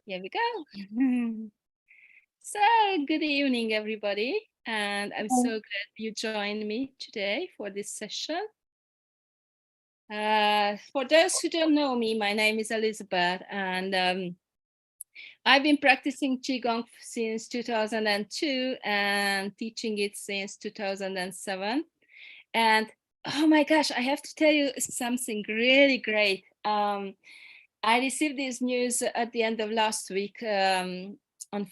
Here we go. So, good evening, everybody. And I'm so glad you joined me today for this session. For those who don't know me, my name is Elizabeth, and I've been practicing Qigong since 2002 and teaching it since 2007. And oh my gosh, I have to tell you something really great. I received this news at the end of last week on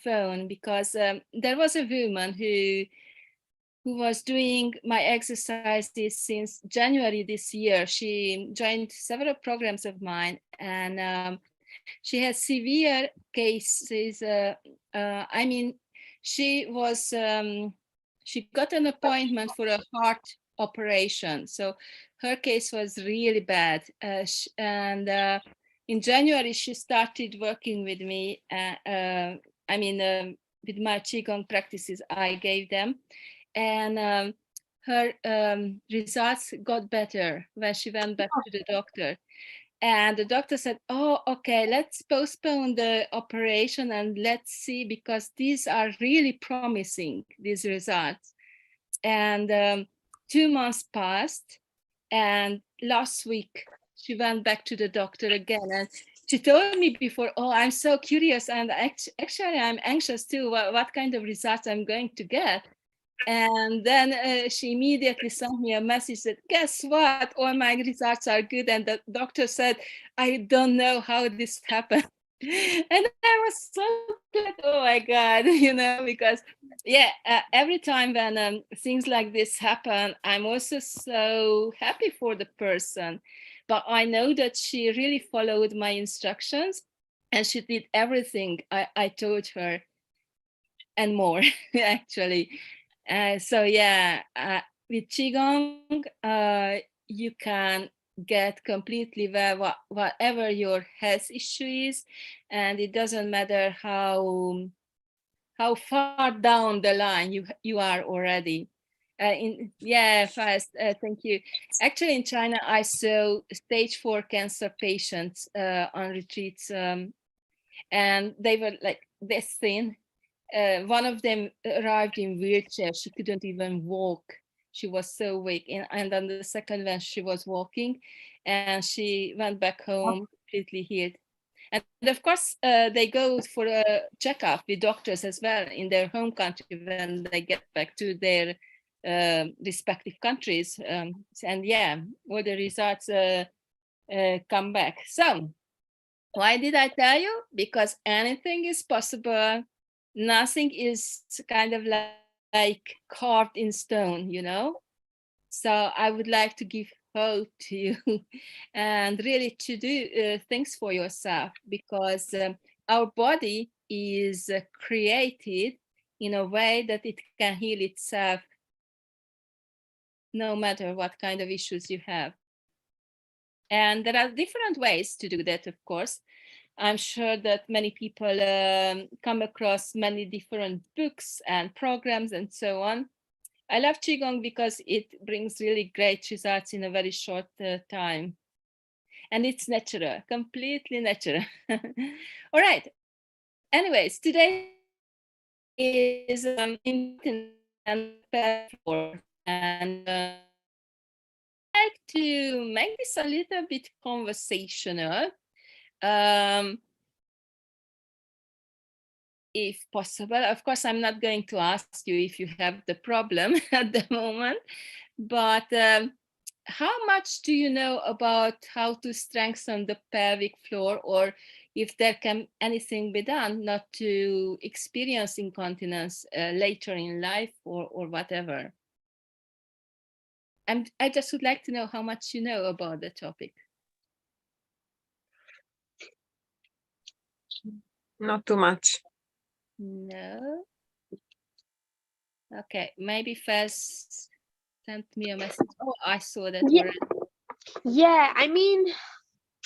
phone because there was a woman who was doing my exercises since January this year. She joined several programs of mine, and she has severe cases. I mean, she was she got an appointment for a heart operation, so her case was really bad, and in January, she started working with me. With my Qigong practices I gave them. And her results got better when she went back to the doctor. And the doctor said, oh, okay, let's postpone the operation and let's see, because these are really promising, these results. And 2 months passed, and last week she went back to the doctor again, and she told me before, oh, I'm so curious, and actually I'm anxious too, what kind of results I'm going to get. And then she immediately sent me a message that, guess what, all my results are good. And the doctor said, I don't know how this happened. And I was so glad, oh my God, because every time when things like this happen, I'm also so happy for the person. But I know that she really followed my instructions and she did everything I told her and more, actually. With Qigong, you can get completely well whatever your health issue is, and it doesn't matter how far down the line you are already. Thank you. Actually, in China, I saw stage 4 cancer patients on retreats, and they were like this thin. One of them arrived in wheelchair. She couldn't even walk. She was so weak. And then the second one, she was walking, and she went back home completely healed. And of course, they go for a checkup with doctors as well in their home country when they get back to their respective countries. All the results come back. So why did I tell you? Because anything is possible. Nothing is kind of like carved in stone. So I would like to give hope to you and really to do things for yourself, because our body is created in a way that it can heal itself no matter what kind of issues you have. And there are different ways to do that, of course. I'm sure that many people come across many different books and programs and so on. I love Qigong because it brings really great results in a very short time. And it's natural, completely natural. All right. Anyways, today's topic is incontinence and pelvic floor. And I'd like to make this a little bit conversational. If possible. Of course, I'm not going to ask you if you have the problem at the moment, but how much do you know about how to strengthen the pelvic floor, or if there can anything be done not to experience incontinence later in life or whatever? I just would like to know how much you know about the topic. Not too much. No. Okay, maybe first sent me a message. Oh, I saw that already. Yeah, I mean,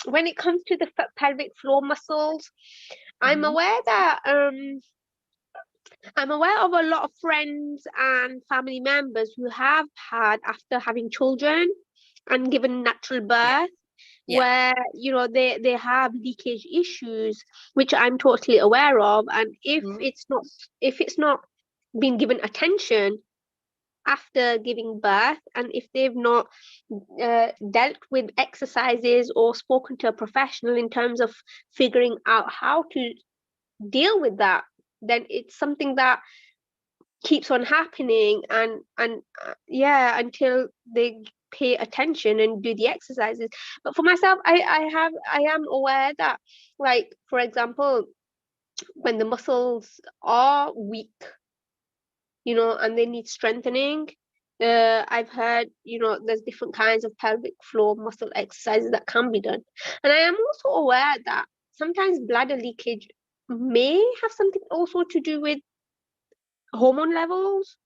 when it comes to the pelvic floor muscles, I'm aware that I'm aware of a lot of friends and family members who have had, after having children and given natural birth, where they have leakage issues, which I'm totally aware of, and if it's not been given attention after giving birth, and if they've not dealt with exercises or spoken to a professional in terms of figuring out how to deal with that, then it's something that keeps on happening, and until they pay attention and do the exercises. But for myself, I am aware that, like, for example, when the muscles are weak, and they need strengthening, I've heard, there's different kinds of pelvic floor muscle exercises that can be done. And I am also aware that sometimes bladder leakage may have something also to do with hormone levels,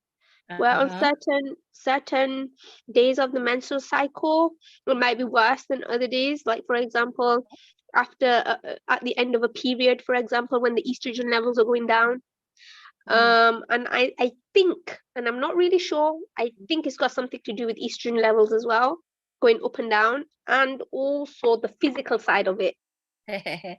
where on certain days of the menstrual cycle it might be worse than other days. Like, for example, after at the end of a period, for example, when the estrogen levels are going down. And I think, and I'm not really sure, I think it's got something to do with estrogen levels as well, going up and down, and also the physical side of it. Okay,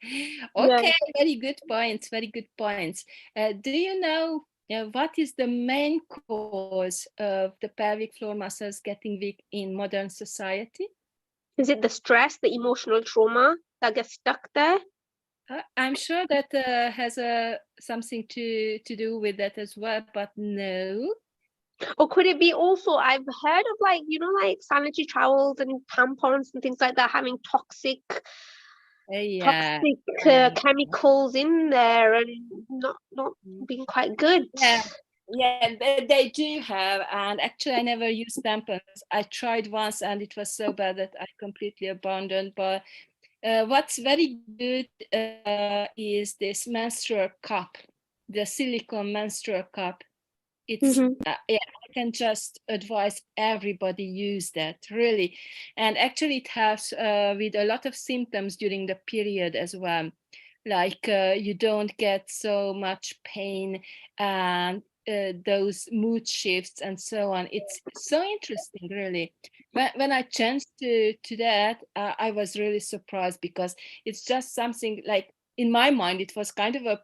very good points, very good points. Do you know what is the main cause of the pelvic floor muscles getting weak in modern society? Is it the stress, the emotional trauma that gets stuck there? I'm sure that has something to do with that as well, but no. Or could it be also, I've heard of, like, like sanitary towels and tampons and things like that having toxic chemicals in there and not being quite good. Yeah, they do have. And actually, I never used tampons. I tried once and it was so bad that I completely abandoned. But what's very good is this menstrual cup, the silicone menstrual cup. It's I can just advise everybody use that, really. And actually it helps with a lot of symptoms during the period as well, like you don't get so much pain and those mood shifts and so on. It's so interesting, really. When I changed to that, I was really surprised, because it's just something, like, in my mind it was kind of a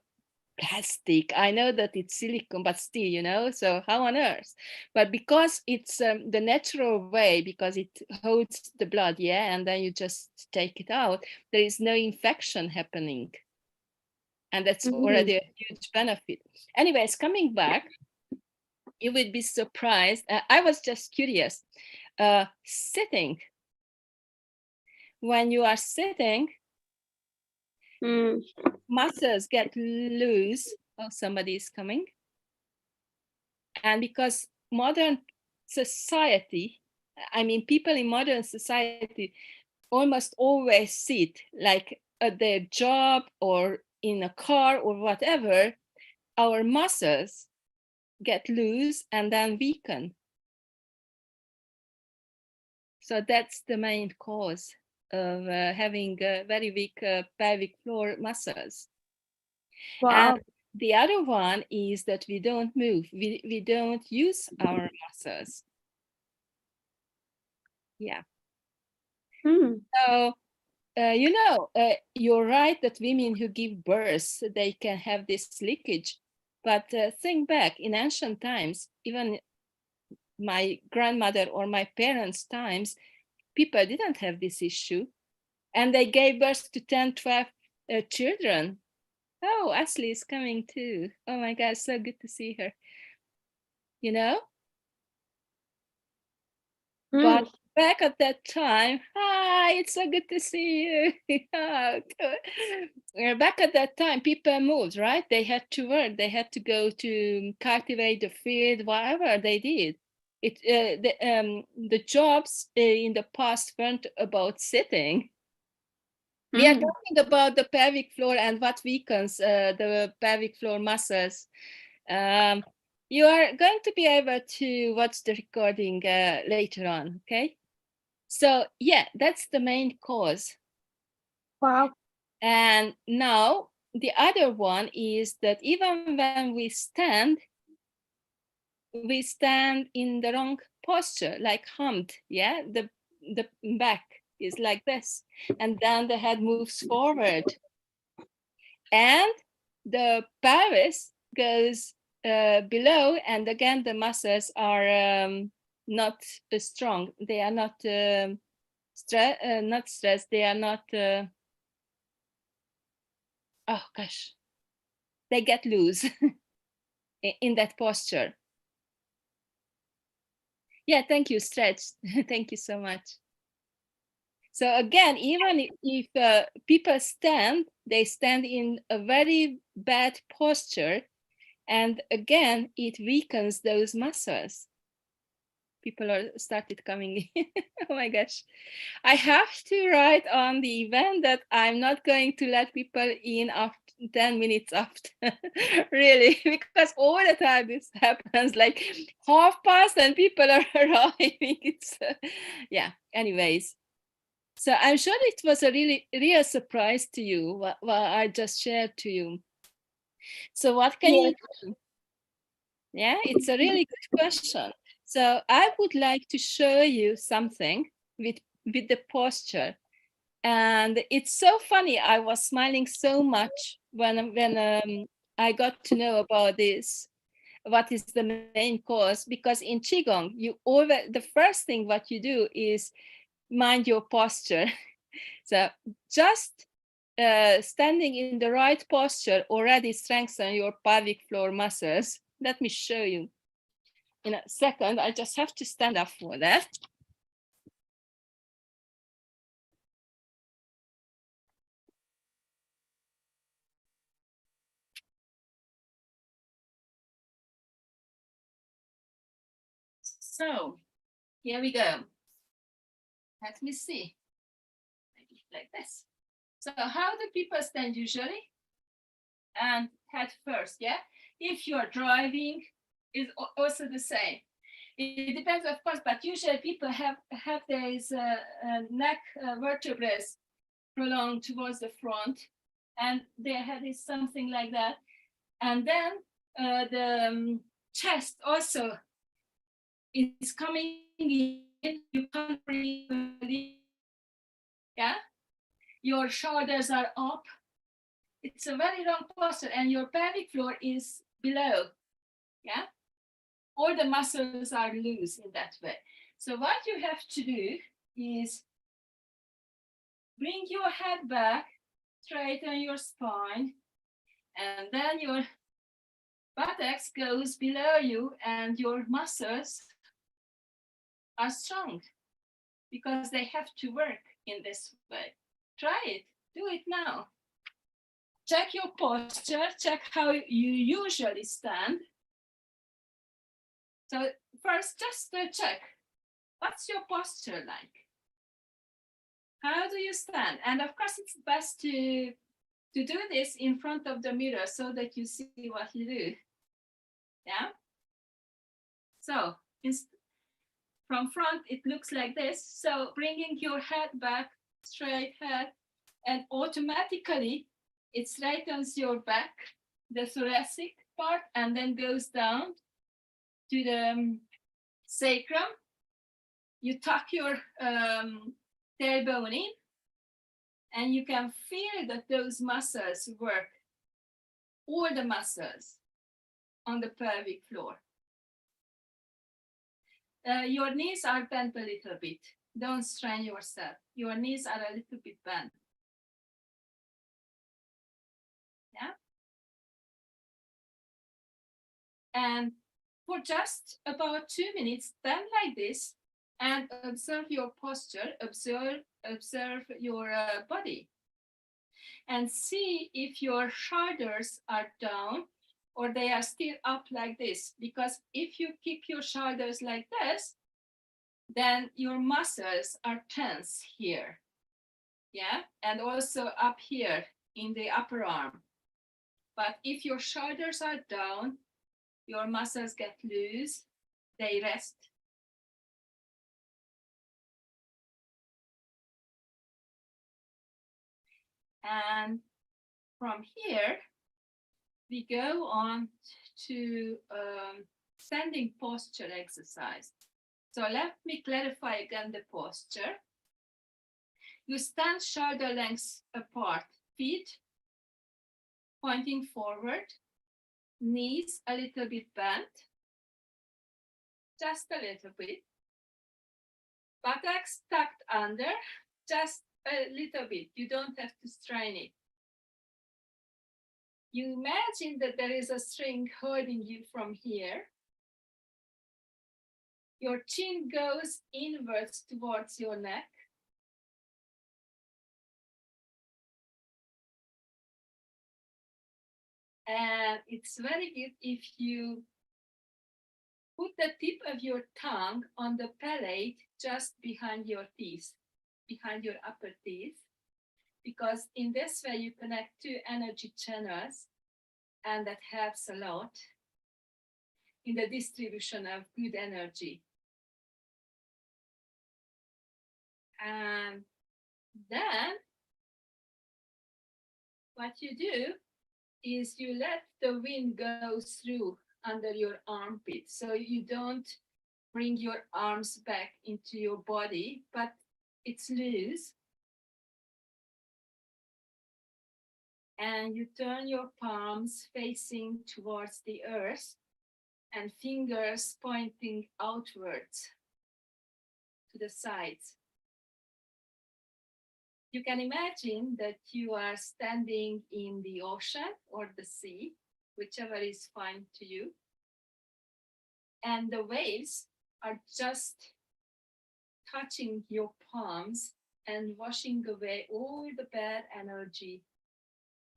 plastic. I know that it's silicone, but still, so how on earth? But because it's the natural way, because it holds the blood, and then you just take it out, there is no infection happening. And that's already a huge benefit. Anyways, coming back, you would be surprised. I was just curious. Sitting. When you are sitting, muscles get loose. Oh, somebody is coming. And because modern society, people in modern society almost always sit, like at their job or in a car or whatever, our muscles get loose and then weaken. So that's the main cause of having very weak pelvic floor muscles. Wow. And the other one is that we don't move. We don't use our muscles. Yeah. So, you're right that women who give birth, they can have this leakage. But think back, in ancient times, even my grandmother or my parents' times, people didn't have this issue. And they gave birth to 10, 12 children. Oh, Ashley is coming too. Oh my God, so good to see her. But back at that time, hi, it's so good to see you. Back at that time, people moved, right? They had to work. They had to go to cultivate the field, whatever they did. The jobs in the past weren't about sitting. We are talking about the pelvic floor and what weakens the pelvic floor muscles. You are going to be able to watch the recording later on, okay? So yeah, that's the main cause. Wow. And now the other one is that even when we stand in the wrong posture, like humped, the back. is like this. And then the head moves forward. And the pelvis goes below, and again the muscles are not strong. They are not not stressed. They are not. Oh gosh, they get loose in that posture. Yeah, thank you, stretch. Thank you so much. So again, even if people stand, they stand in a very bad posture. And again, it weakens those muscles. People are started coming in. Oh my gosh. I have to write on the event that I'm not going to let people in after 10 minutes after. Really, because all the time this happens, like past and people are arriving. It's yeah, anyways. So I'm sure it was a real surprise to you what I just shared to you. So what can you do? Yeah, it's a really good question. So I would like to show you something with the posture. And it's so funny. I was smiling so much when I got to know about this, what is the main cause, because in Qigong, the first thing what you do is mind your posture. So just standing in the right posture already strengthens your pelvic floor muscles. Let me show you in a second. I just have to stand up for that. So here we go. Let me see. Maybe like this. So how do people stand usually? And head first, yeah? If you're driving, is also the same. It depends, of course, but usually people have these neck vertebrae prolonged towards the front, and their head is something like that. And then the chest also is coming in. You can't breathe. Yeah, your shoulders are up. It's a very long posture, and your pelvic floor is below. Yeah, all the muscles are loose in that way. So what you have to do is bring your head back, straighten your spine, and then your buttocks goes below you, and your muscles are strong because they have to work in this way. Try it. Do it now. Check your posture. Check how you usually stand. So first, just check. What's your posture like? How do you stand? And of course, it's best to do this in front of the mirror so that you see what you do. Yeah. So from front, it looks like this. So bringing your head back, straight head, and automatically it straightens your back, the thoracic part, and then goes down to the sacrum. You tuck your tailbone in, and you can feel that those muscles work, all the muscles on the pelvic floor. Your knees are bent a little bit. Don't strain yourself. Your knees are a little bit bent. Yeah. And for just about 2 minutes, stand like this and observe your posture, observe your body, and see if your shoulders are down or they are still up like this. Because if you keep your shoulders like this, then your muscles are tense here. Yeah, and also up here in the upper arm. But if your shoulders are down, your muscles get loose, they rest. And from here, we go on to standing posture exercise. So let me clarify again the posture. You stand shoulder lengths apart, feet pointing forward, knees a little bit bent, just a little bit. Buttocks tucked under, just a little bit. You don't have to strain it. You imagine that there is a string holding you from here. Your chin goes inwards towards your neck. And it's very good if you put the tip of your tongue on the palate just behind your teeth, behind your upper teeth, because in this way you connect two energy channels, and that helps a lot in the distribution of good energy. And then what you do is you let the wind go through under your armpit. So you don't bring your arms back into your body, but it's loose. And you turn your palms facing towards the earth and fingers pointing outwards to the sides. You can imagine that you are standing in the ocean or the sea, whichever is fine to you. And the waves are just touching your palms and washing away all the bad energy.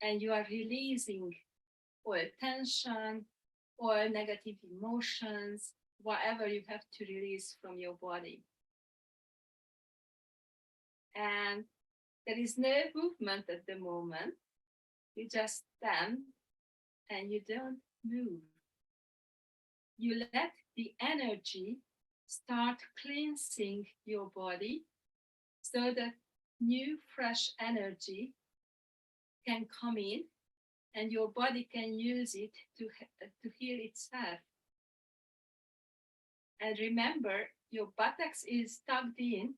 And you are releasing all tension or negative emotions, whatever you have to release from your body. And there is no movement at the moment. You just stand and you don't move. You let the energy start cleansing your body so that new, fresh energy can come in and your body can use it to heal itself. And remember, your buttocks is tucked in,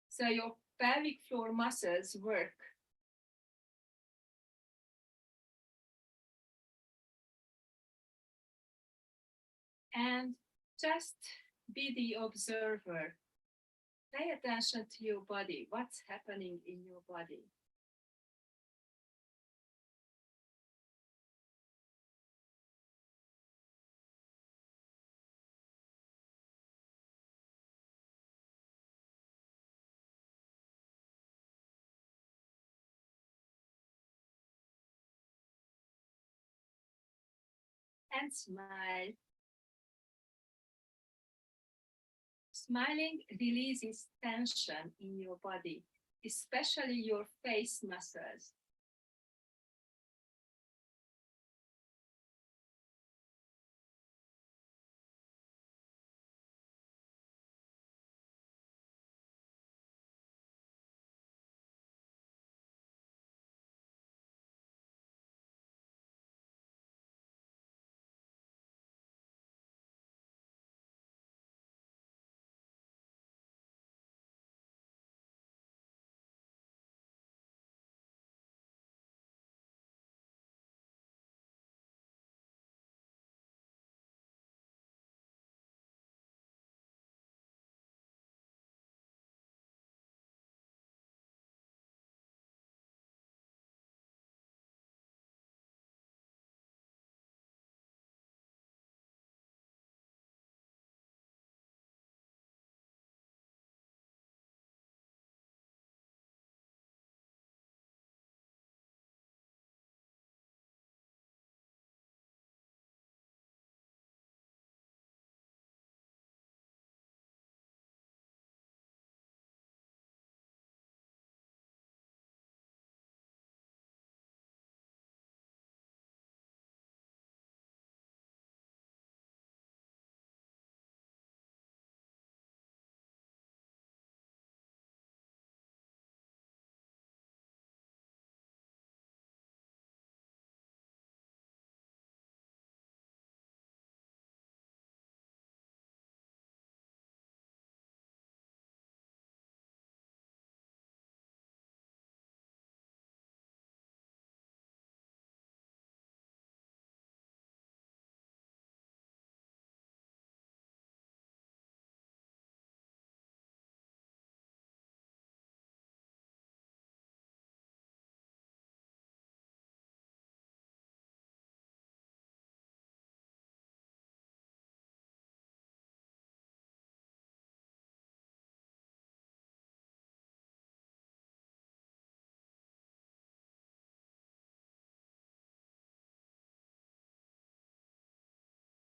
so your pelvic floor muscles work. And just be the observer. Pay attention to your body, what's happening in your body. And smile. Smiling releases tension in your body, especially your face muscles.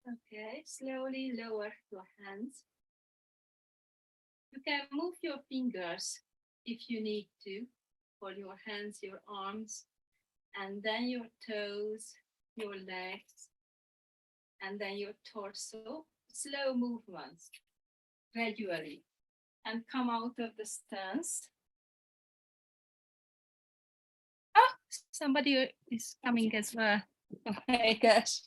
Okay, slowly lower your hands. You can move your fingers if you need to, for your hands, your arms, and then your toes, your legs, and then your torso. Slow movements, gradually, and come out of the stance. Oh, somebody is coming as well. Oh my gosh.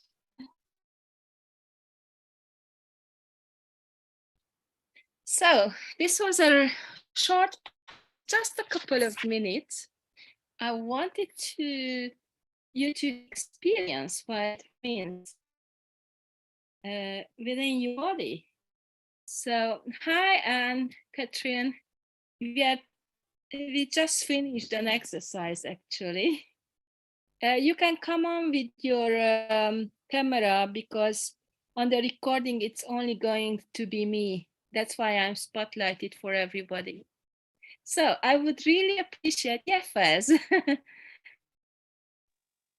So this was a short, just a couple of minutes. I wanted you to experience what it means within your body. So hi, Anne, Katrin. We just finished an exercise actually. You can come on with your camera because on the recording it's only going to be me. That's why I'm spotlighted for everybody. So I would really appreciate, Faz.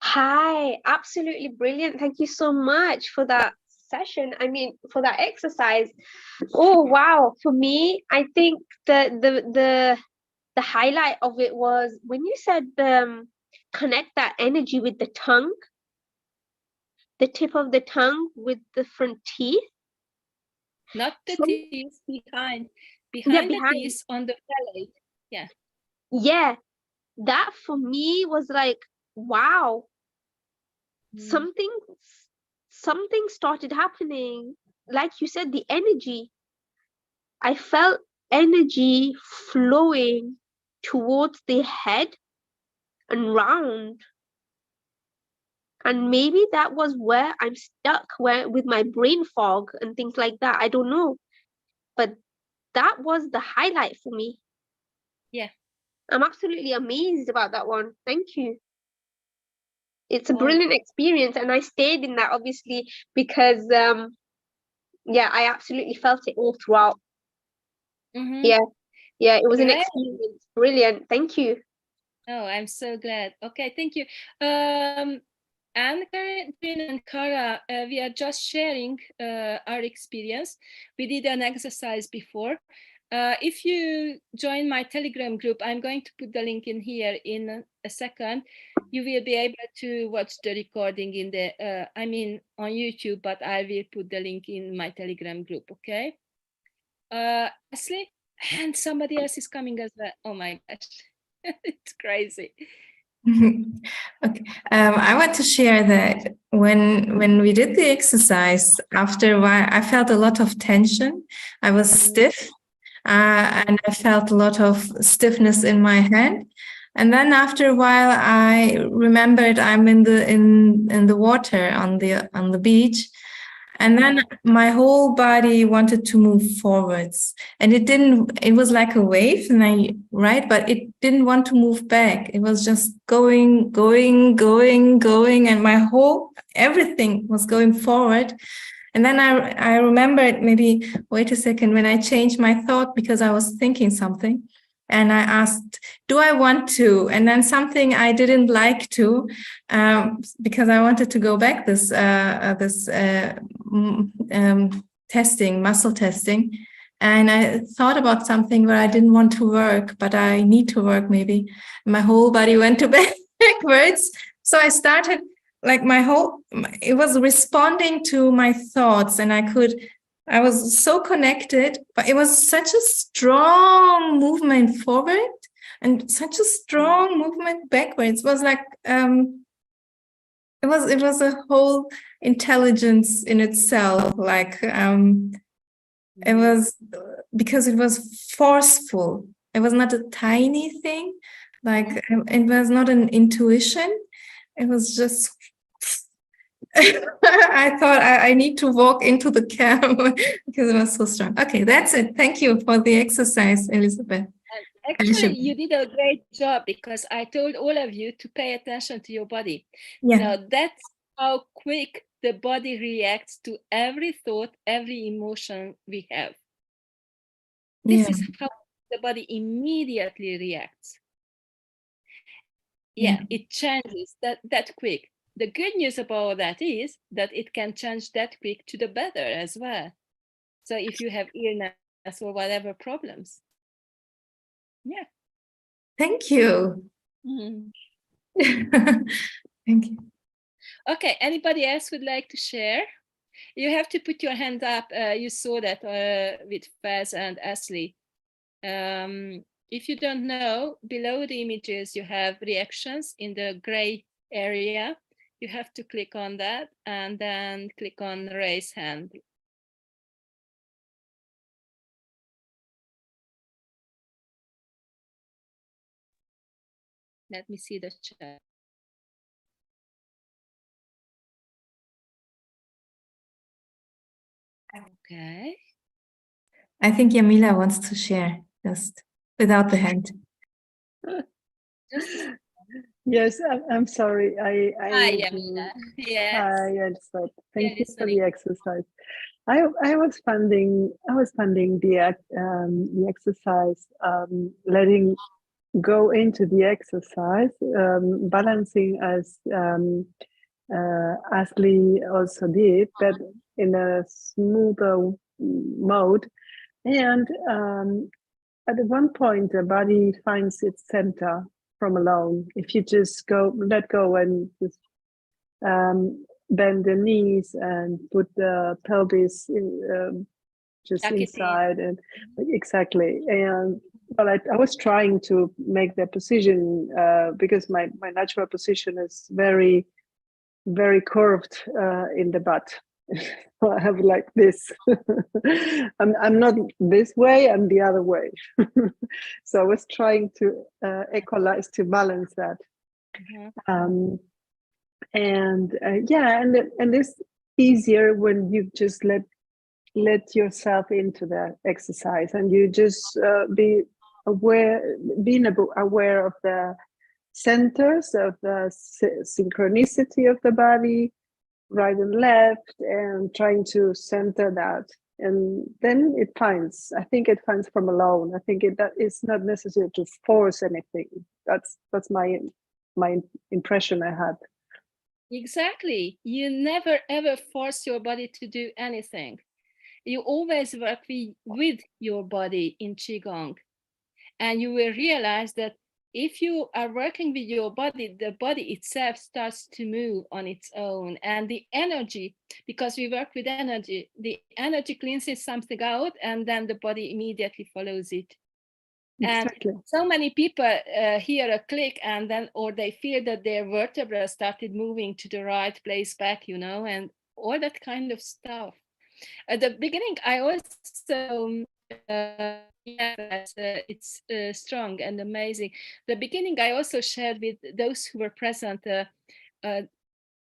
Hi, absolutely brilliant. Thank you so much for that session. I mean, for that exercise. Oh wow. For me, I think the highlight of it was when you said connect that energy with the tongue, the tip of the tongue with the front teeth. Not the So, teeth, behind yeah, the behind. teeth on the palate. Yeah. Yeah, that for me was like, wow, Mm. something started happening. Like you said, the energy. I felt energy flowing towards the head and round. And maybe that was where I'm stuck, where with my brain fog and things like that. I don't know. But that was the highlight for me. Yeah. I'm absolutely amazed about that one. Thank you. It's a Oh. brilliant experience, and I stayed in that obviously because yeah, I absolutely felt it all throughout. Mm-hmm. Yeah, it was an Great. experience. Brilliant. Thank you. Oh, I'm so glad. Okay, thank you. And Karin and Kara, we are just sharing our experience. We did an exercise before. If you join my Telegram group, I'm going to put the link in here in a second. You will be able to watch the recording in the, on YouTube, but I will put the link in my Telegram group, okay? Ashley, and somebody else is coming as well. Oh my gosh, it's crazy. Okay. I want to share that when we did the exercise, after a while, I felt a lot of tension. I was stiff, and I felt a lot of stiffness in my hand. And then after a while, I remembered I'm in the water on the beach. And then my whole body wanted to move forwards, and it was like a wave, right? But it didn't want to move back. It was just going, and everything was going forward. And then I remembered, maybe, wait a second, when I changed my thought because I was thinking something. And I asked, do I want to? And then something I didn't like to, because I wanted to go back this testing, muscle testing. And I thought about something where I didn't want to work, but I need to work maybe. My whole body went to backwards. So I started, like it was responding to my thoughts, and I was so connected, but it was such a strong movement forward and such a strong movement backwards. It was like, it was a whole intelligence in itself. Like, it was, because it was forceful. It was not a tiny thing. Like, it was not an intuition. It was just, I thought I need to walk into the camera because it was so strong. Okay, that's it. Thank you for the exercise, Elizabeth. Actually, you did a great job because I told all of you to pay attention to your body. Yeah. Now, that's how quick the body reacts to every thought, every emotion we have. This is how the body immediately reacts. Yeah, it changes that quick. the good news about that is that it can change that quick to the better as well. So if you have illness or whatever problems. Yeah. Thank you. Mhm. Thank you. Okay, anybody else would like to share? You have to put your hand up. You saw that with Faz and Ashley. If you don't know, below the images, you have reactions in the gray area. You have to click on that and then click on raise hand. Let me see the chat. Okay. I think Yamila wants to share just without the hand. Just Yes, I'm sorry. hi, Yamila. Yes. Hi, yes, but thank Yeah, you for listening. the exercise. I was funding the exercise, letting go into the exercise, balancing as Ashley also did, but in a smoother mode. And at one point, the body finds its center from alone. If you just let go and just bend the knees and put the pelvis just Tuck it in. inside, and exactly. And well, I was trying to make that position because my natural position is very, very curved in the butt. I have like this. I'm not this way, I'm the other way. So I was trying to equalize, to balance that. Mhm. And it's easier when you just let yourself into the exercise, and you just being aware of the centers of the synchronicity of the body, right and left, and trying to center that. And then I think it finds from alone. I think that it's not necessary to force anything. That's my impression I had. Exactly. You never ever force your body to do anything. You always work with your body in Qigong. And you will realize that if you are working with your body, the body itself starts to move on its own. And the energy, because we work with energy, the energy cleanses something out and then the body immediately follows it. Exactly. And so many people hear a click and then, or they feel that their vertebra started moving to the right place back, and all that kind of stuff. At the beginning, I also, it's strong and amazing. The beginning, I also shared with those who were present kind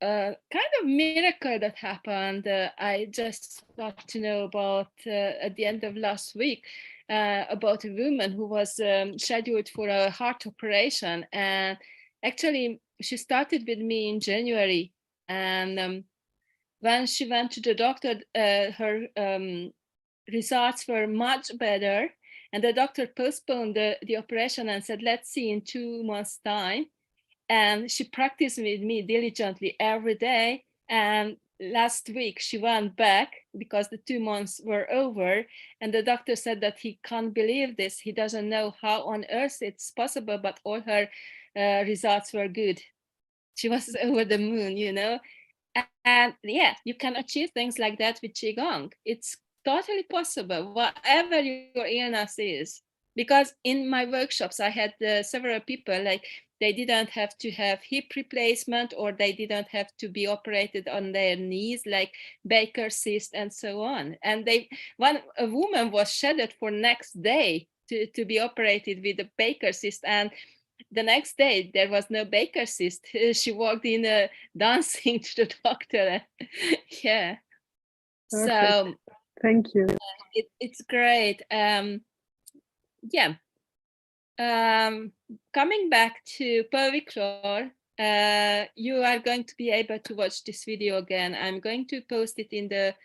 of miracle that happened. I just got to know about at the end of last week about a woman who was scheduled for a heart operation, and actually she started with me in January, and when she went to the doctor, her results were much better, and the doctor postponed the operation and said, let's see in 2 months' time. And she practiced with me diligently every day. And last week she went back because the 2 months were over, and the doctor said that he can't believe this. He doesn't know how on earth it's possible, but all her results were good. She was over the moon. And yeah, you can achieve things like that with Qigong. It's totally possible, whatever your illness is. Because in my workshops, I had several people, like they didn't have to have hip replacement, or they didn't have to be operated on their knees, like Baker's cyst and so on. And a woman was scheduled for next day to be operated with a Baker's cyst, and the next day there was no Baker's cyst. She walked in dancing to the doctor. Yeah. Perfect. So Thank you. it's great. Yeah. Coming back to pelvic floor, you are going to be able to watch this video again. I'm going to post it in the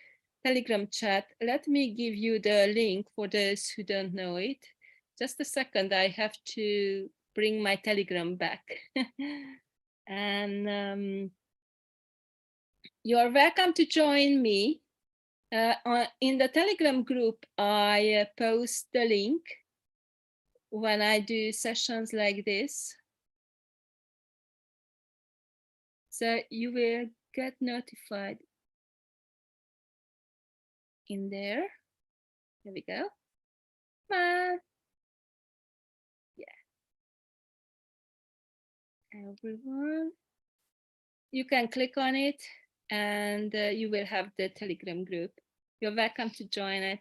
Telegram chat. Let me give you the link for those who don't know it. Just a second, I have to bring my Telegram back. And you're welcome to join me. In the Telegram group, I post the link when I do sessions like this. So you will get notified in there. Here we go. Yeah. Everyone. You can click on it and you will have the Telegram group. You're welcome to join it.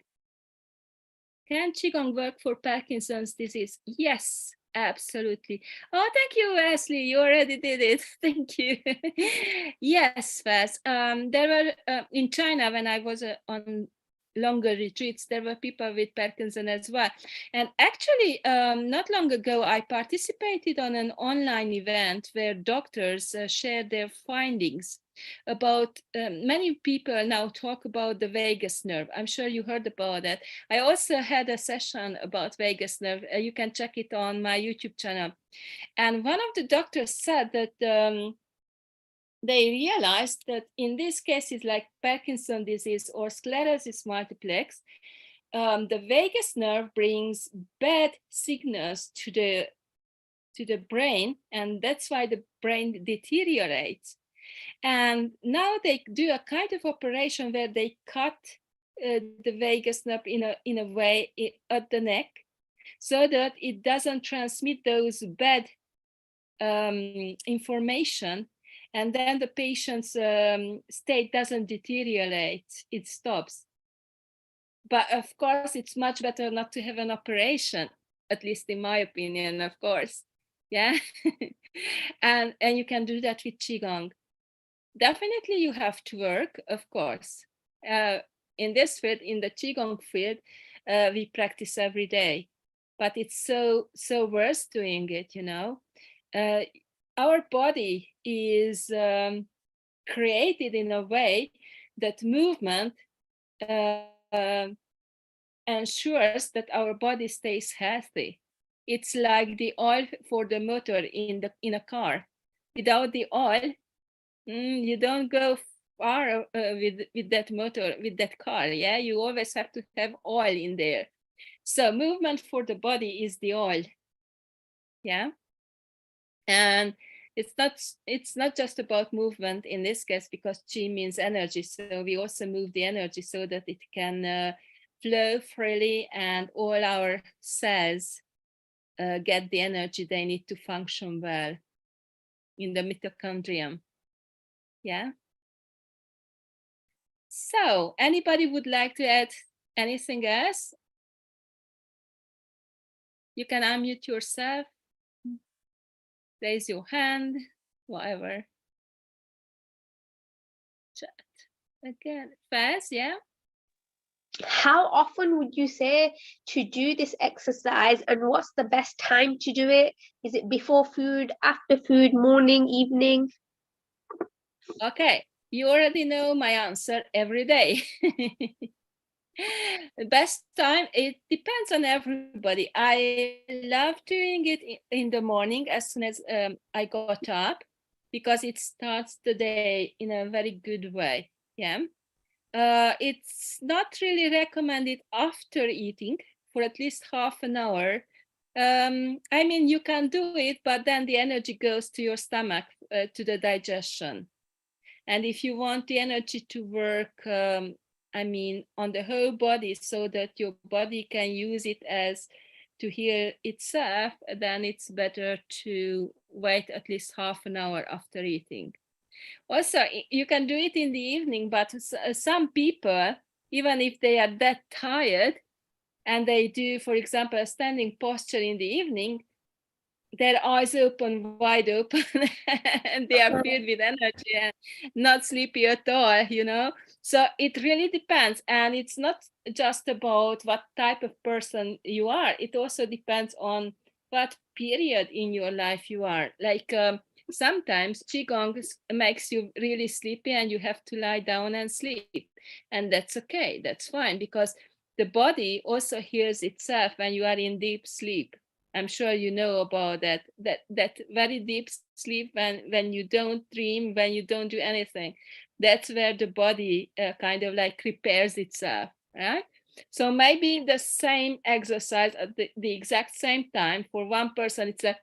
Can Qigong work for Parkinson's disease? Yes, absolutely. Oh, thank you, Wesley. You already did it. Thank you. Yes, Wes. There were in China when I was on longer retreats, there were people with Parkinson as well. And actually, not long ago, I participated on an online event where doctors shared their findings about many people now talk about the vagus nerve. I'm sure you heard about that. I also had a session about vagus nerve. You can check it on my YouTube channel. And one of the doctors said that they realized that in these cases like Parkinson's disease or sclerosis multiplex, the vagus nerve brings bad signals to the brain, and that's why the brain deteriorates. And now they do a kind of operation where they cut the vagus nerve in a way at the neck, so that it doesn't transmit those bad information, and then the patient's state doesn't deteriorate, it stops. But of course, it's much better not to have an operation, at least in my opinion, of course. Yeah. and you can do that with Qigong. Definitely you have to work, of course. In this field, in the Qigong field, we practice every day, but it's so worth doing it, you know. Our body is created in a way that movement ensures that our body stays healthy. It's like the oil for the motor in a car. Without the oil, you don't go far with that motor, with that car. Yeah, you always have to have oil in there. So movement for the body is the oil. Yeah. And it's not just about movement in this case, because Qi means energy. So we also move the energy so that it can flow freely and all our cells get the energy they need to function well in the mitochondrium. Yeah. So anybody would like to add anything else? You can unmute yourself, raise your hand, whatever. Chat again, fast, yeah. How often would you say to do this exercise, and what's the best time to do it? Is it before food, after food, morning, evening? Okay, you already know my answer every day. The best time, it depends on everybody. I love doing it in the morning as soon as I got up, because it starts the day in a very good way. Yeah. It's not really recommended after eating for at least half an hour. I mean, you can do it, but then the energy goes to your stomach, to the digestion. And if you want the energy to work, I mean, on the whole body, so that your body can use it as to heal itself, then it's better to wait at least half an hour after eating. Also, you can do it in the evening, but some people, even if they are that tired and they do, for example, a standing posture in the evening, their eyes open, wide open, and they are filled with energy and not sleepy at all, you know. So it really depends. And it's not just about what type of person you are. It also depends on what period in your life you are. Like sometimes Qigong makes you really sleepy and you have to lie down and sleep. And that's okay, that's fine, because the body also heals itself when you are in deep sleep. I'm sure you know about that very deep sleep when you don't dream, when you don't do anything. That's where the body kind of like repairs itself, right? So maybe the same exercise at the exact same time for one person, it's a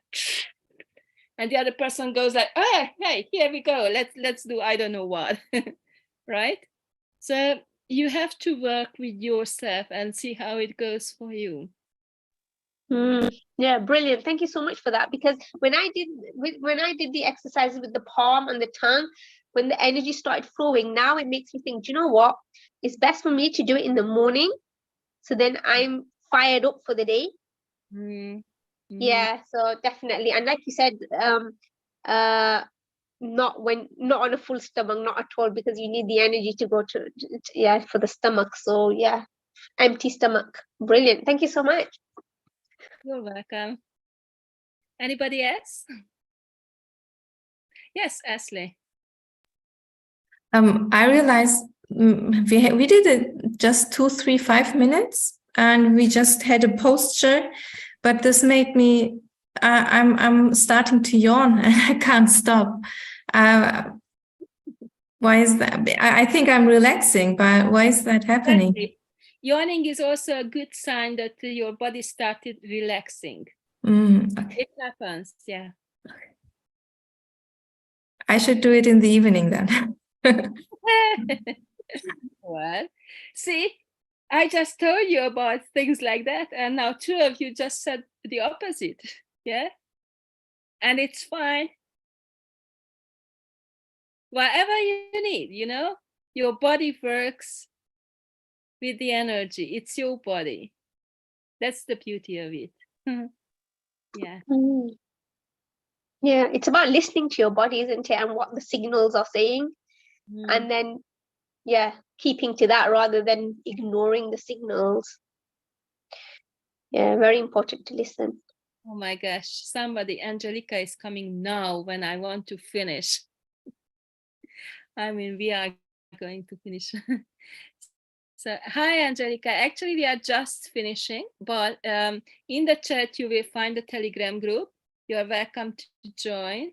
and the other person goes like, oh, hey, here we go. Let's do I don't know what, right? So you have to work with yourself and see how it goes for you. Yeah, brilliant. Thank you so much for that. Because when I did the exercises with the palm and the tongue, when the energy started flowing, now it makes me think, do you know what? It's best for me to do it in the morning. So then I'm fired up for the day. Yeah, so definitely. And like you said, not on a full stomach, not at all, because you need the energy to go to for the stomach. So yeah, empty stomach. Brilliant. Thank you so much. You're welcome. Anybody else? Yes, Ashley. I realized we did it just 2, 3, 5 minutes, and we just had a posture, but this made me. I'm starting to yawn and I can't stop. Why is that? I think I'm relaxing, but why is that happening? Exactly. Yawning is also a good sign that your body started relaxing. Okay. It happens, yeah. I should do it in the evening then. Well, see, I just told you about things like that, and now two of you just said the opposite, yeah? And it's fine. Whatever you need, your body works with the energy. It's your body. That's the beauty of it. Yeah. Yeah, it's about listening to your body, isn't it? And what the signals are saying. And then, keeping to that rather than ignoring the signals. Yeah, very important to listen. Oh my gosh, Angelica is coming now when I want to finish. I mean, we are going to finish. So, hi, Angelica. Actually, we are just finishing, but in the chat, you will find the Telegram group. You are welcome to join.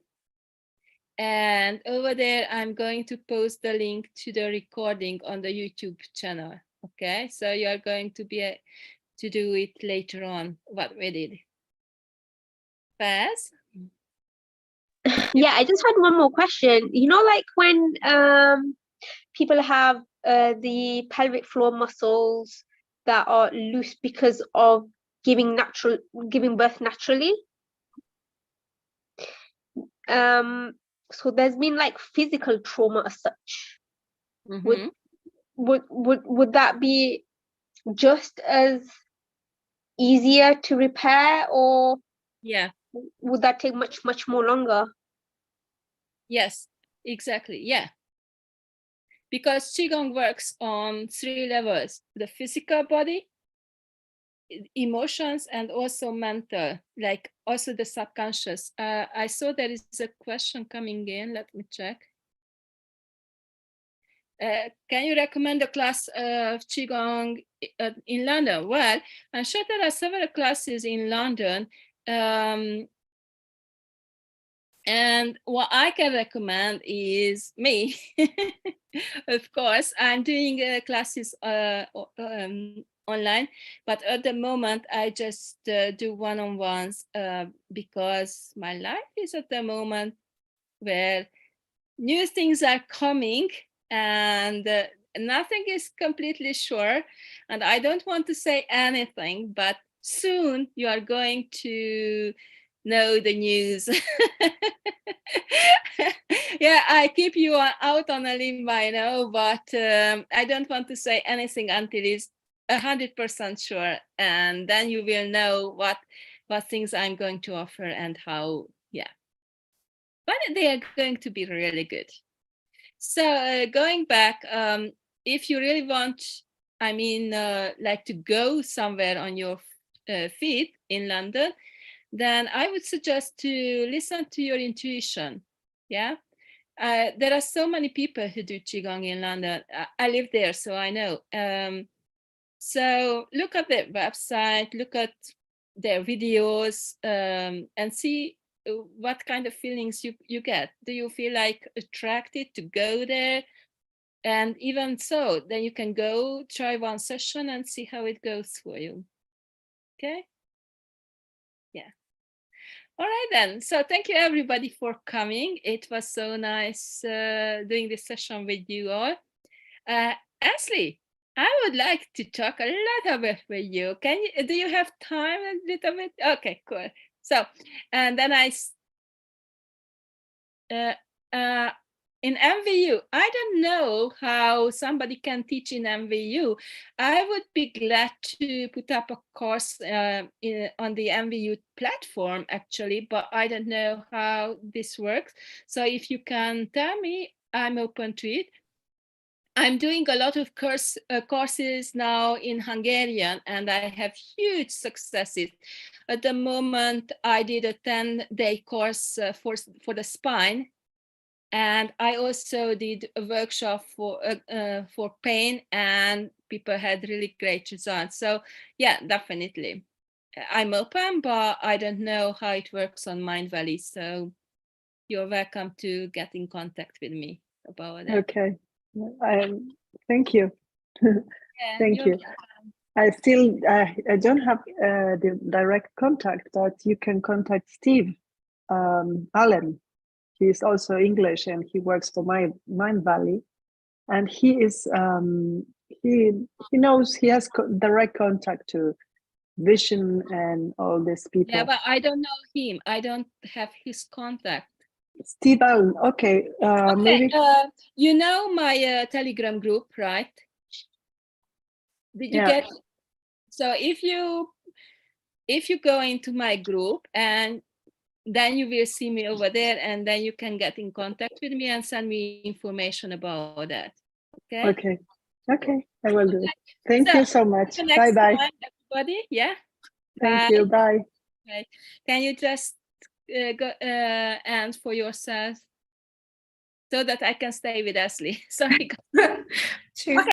And over there, I'm going to post the link to the recording on the YouTube channel. Okay, so you are going to be to do it later on, what we did. Faz? Yeah, I just had one more question. Like when people have the pelvic floor muscles that are loose because of giving birth naturally. So there's been like physical trauma as such. Would that be just as easier to repair, or would that take much more longer? Yes, exactly. Yeah. Because Qigong works on 3 levels: the physical body, emotions, and also mental, like also the subconscious. I saw there is a question coming in. Let me check. Can you recommend a class of Qigong in London? Well, I'm sure there are several classes in London. And what I can recommend is me. Of course, I'm doing classes online, but at the moment I just do one-on-ones because my life is at the moment where new things are coming and nothing is completely sure. And I don't want to say anything, but soon you are going to know the news. Yeah, I keep you out on a limb, I know, but I don't want to say anything until it's 100% sure, and then you will know what things I'm going to offer and how. Yeah, but they are going to be really good. So going back, if you really want, like to go somewhere on your feet in London, then I would suggest to listen to your intuition. Yeah. There are so many people who do Qigong in London. I live there, so I know. So look at their website, look at their videos and see what kind of feelings you get. Do you feel like attracted to go there? And even so, then you can go try one session and see how it goes for you. Okay? Yeah. All right then. So thank you everybody for coming. It was so nice doing this session with you all. Ashley, I would like to talk a little bit with you. Do you have time a little bit? Okay, cool. So, and then in MVU, I don't know how somebody can teach in MVU. I would be glad to put up a course on the MVU platform, actually, but I don't know how this works. So if you can tell me, I'm open to it. I'm doing a lot of courses now in Hungarian, and I have huge successes. At the moment, I did a 10-day course for the spine, and I also did a workshop for pain, and people had really great results. So yeah, definitely. I'm open, but I don't know how it works on Mindvalley. So you're welcome to get in contact with me about that. Okay. Thank you. Yeah, Thank you. I don't have the direct contact, but you can contact Steve Allen. He is also English and he works for Mindvalley, and he is he knows, he has direct contact to Vision and all these people. Yeah, but I don't know him. I don't have his contact. Steve Allen. Okay. Maybe. You know my Telegram group, right? Did you get? So if you go into my group, and then you will see me over there, and then you can get in contact with me and send me information about that. Okay. Okay. Okay. I will do it. Thank you so much. Bye bye, everybody. Yeah. Thank you. Bye. Okay. Can you just go and for yourself so that I can stay with Ashley? Sorry. Cheers.